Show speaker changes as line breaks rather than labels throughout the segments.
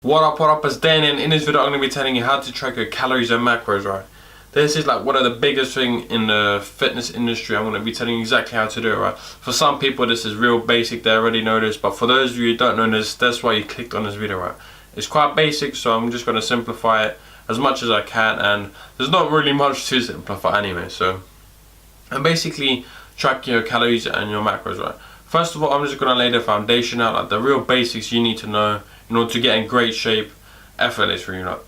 What up is Dane, and in this video I'm going to be telling you how to track your calories and macros, right? This is like one of the biggest thing in the fitness industry. I'm going to be telling you exactly how to do it, right? For some people this is real basic, they already know this, but for those of you who don't know this, that's why you clicked on this video, right? It's quite basic, so I'm just going to simplify it as much as I can, and there's not really much to simplify anyway. So, and basically track your calories and your macros, right? First of all, I'm just going to lay the foundation out, like the real basics you need to know in order to get in great shape effortlessly, I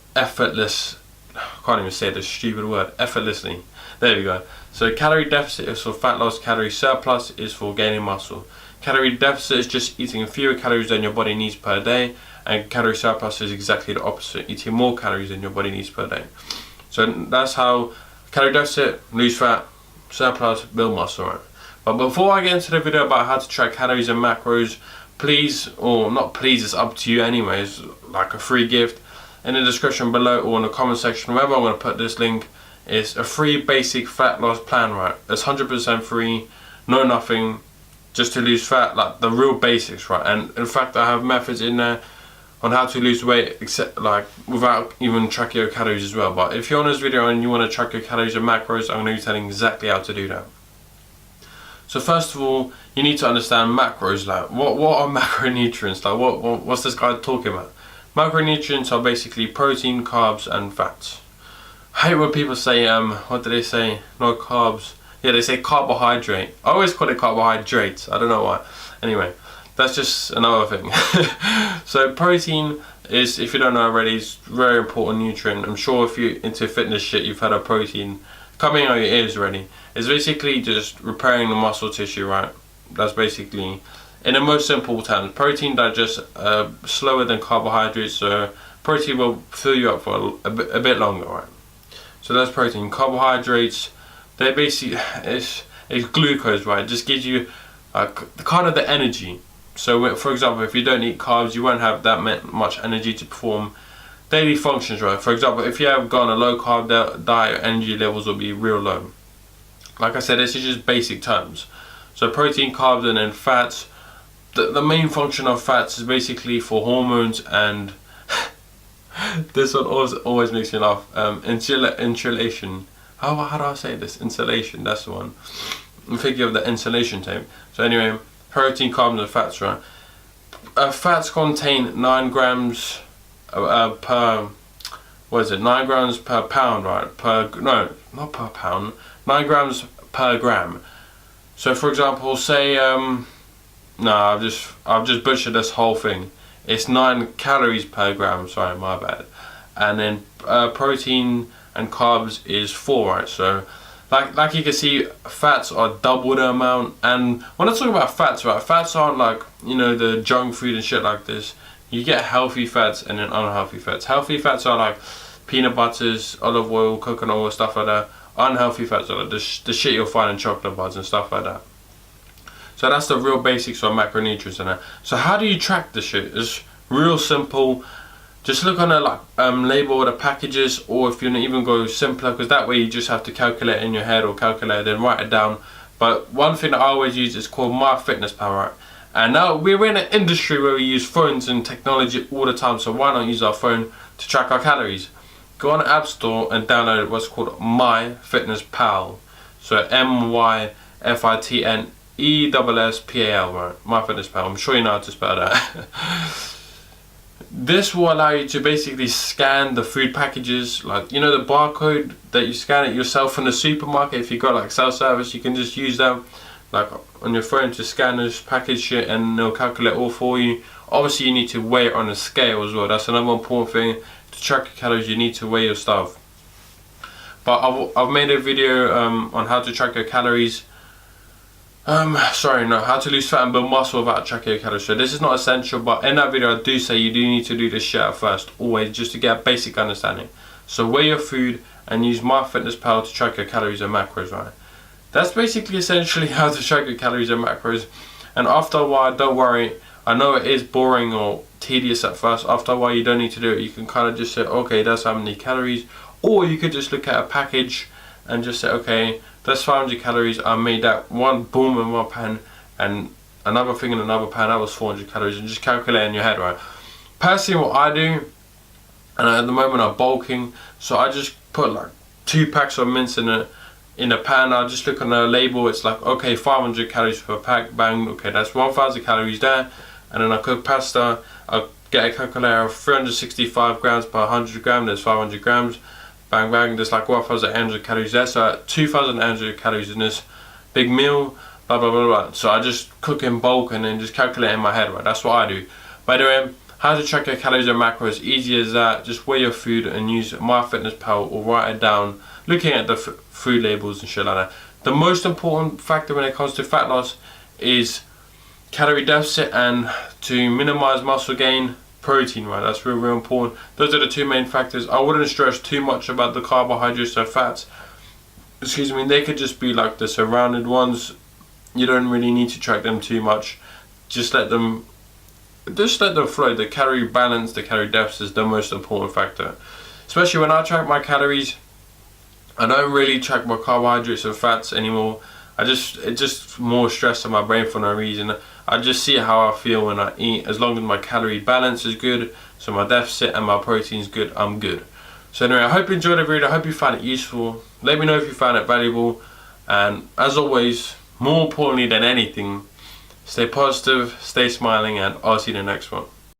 can't even say this stupid word, effortlessly. There we go. So calorie deficit is for fat loss, calorie surplus is for gaining muscle. Calorie deficit is just eating fewer calories than your body needs per day, and calorie surplus is exactly the opposite, eating more calories than your body needs per day. So that's how calorie deficit, lose fat, surplus, build muscle, right? But before I get into the video about how to track calories and macros, please, or not please, it's up to you anyways, like a free gift in the description below or in the comment section, wherever I'm going to put this link, is a free basic fat loss plan, right? It's 100% free, no nothing, just to lose fat, like the real basics, right? And in fact I have methods in there on how to lose weight, except like without even tracking your calories as well. But if you're on this video and you want to track your calories and macros, I'm going to be telling you exactly how to do that. So first of all, you need to understand macros. Like what are macronutrients? Like what's this guy talking about? Macronutrients are basically protein, carbs and fats. I hate when people say what do they say? No carbs. Yeah, they say carbohydrate. I always call it carbohydrates. I don't know why. Anyway, that's just another thing. So protein is, if you don't know already, it's a very important nutrient. I'm sure if you're into fitness shit, you've had a protein coming out your ears already. It's basically just repairing the muscle tissue, right? That's basically, in the most simple terms, protein digests slower than carbohydrates, so protein will fill you up for a bit longer, right? So that's protein. Carbohydrates, they're basically, it's glucose, right? It just gives you kind of the energy. So for example, if you don't eat carbs, you won't have that much energy to perform daily functions, right? For example, if you have gone a low carb diet, energy levels will be real low. Like I said, this is just basic terms. So protein, carbs, and then fats. The main function of fats is basically for hormones and this one always makes me laugh. Insulation. How do I say this? Insulation. That's the one. I'm thinking of the insulation tape. So anyway, protein, carbs, and fats, right? Fats contain 9 grams per. What is it? 9 grams per pound, right? No, not per pound. 9 grams per gram. So for example, say no, I've just butchered this whole thing. It's 9 calories per gram. Sorry, my bad. And then protein and carbs is 4, right? So like you can see, fats are double the amount. And when I talk about fats, right, fats aren't like, you know, the junk food and shit like this. You get healthy fats and then unhealthy fats. Healthy fats are like peanut butters, olive oil, coconut oil, stuff like that. Unhealthy fats are like the shit you'll find in chocolate bars and stuff like that. So that's the real basics of macronutrients and that. So how do you track this shit? It's real simple. Just look on the label of the packages, or if you even go simpler, because that way you just have to calculate in your head or calculate then write it down. But one thing that I always use is called MyFitnessPal, right? And now we're in an industry where we use phones and technology all the time, so why not use our phone to track our calories? Go on the App Store and download what's called MyFitnessPal. So MyFitnesspal, right? MyFitnessPal. I'm sure you know how to spell that. This will allow you to basically scan the food packages, like, you know, the barcode that you scan it yourself from the supermarket. If you got like self-service, you can just use them like on your phone to scan this package shit and they'll calculate all for you. Obviously you need to weigh it on a scale as well. That's another important thing. To track your calories, you need to weigh your stuff. But I've made a video on how to track your calories. How to lose fat and build muscle without tracking your calories. So this is not essential, but in that video I do say you do need to do this shit at first, always, just to get a basic understanding. So weigh your food and use MyFitnessPal to track your calories and macros, right? That's basically essentially how to track your calories and macros. And after a while, don't worry, I know it is boring or tedious at first. After a while you don't need to do it. You can kind of just say, okay, that's how many calories. Or you could just look at a package and just say, okay, that's 500 calories. I made that one boom in one pan, and another thing in another pan, that was 400 calories, and just calculate in your head, right? Personally, what I do, and at the moment I'm bulking, so I just put like 2 packs of mince in a pan. I just look on the label, it's like, okay, 500 calories per pack, bang, okay, that's 1,000 calories there. And then I cook pasta, I get a calculator of 365 grams per 100 gram, there's 500 grams, bang bang, there's like 1,800 calories there, so 2,800 calories in this big meal, blah blah blah blah. So I just cook in bulk and then just calculate in my head, right? That's what I do. By the way, how to track your calories and macros, easy as that. Just weigh your food and use MyFitnessPal or write it down, looking at the food labels and shit like that. The most important factor when it comes to fat loss is calorie deficit, and to minimize muscle gain, protein, right? That's real important. Those are the 2 main factors. I wouldn't stress too much about the carbohydrates or fats. Excuse me, they could just be like the surrounded ones. You don't really need to track them too much. Just let them flow. The calorie balance, the calorie deficit is the most important factor. Especially when I track my calories, I don't really track my carbohydrates or fats anymore. It's just more stress on my brain for no reason. I just see how I feel when I eat. As long as my calorie balance is good, so my deficit and my protein is good, I'm good. So anyway, I hope you enjoyed the video. I hope you found it useful. Let me know if you found it valuable. And as always, more importantly than anything, stay positive, stay smiling, and I'll see you in the next one.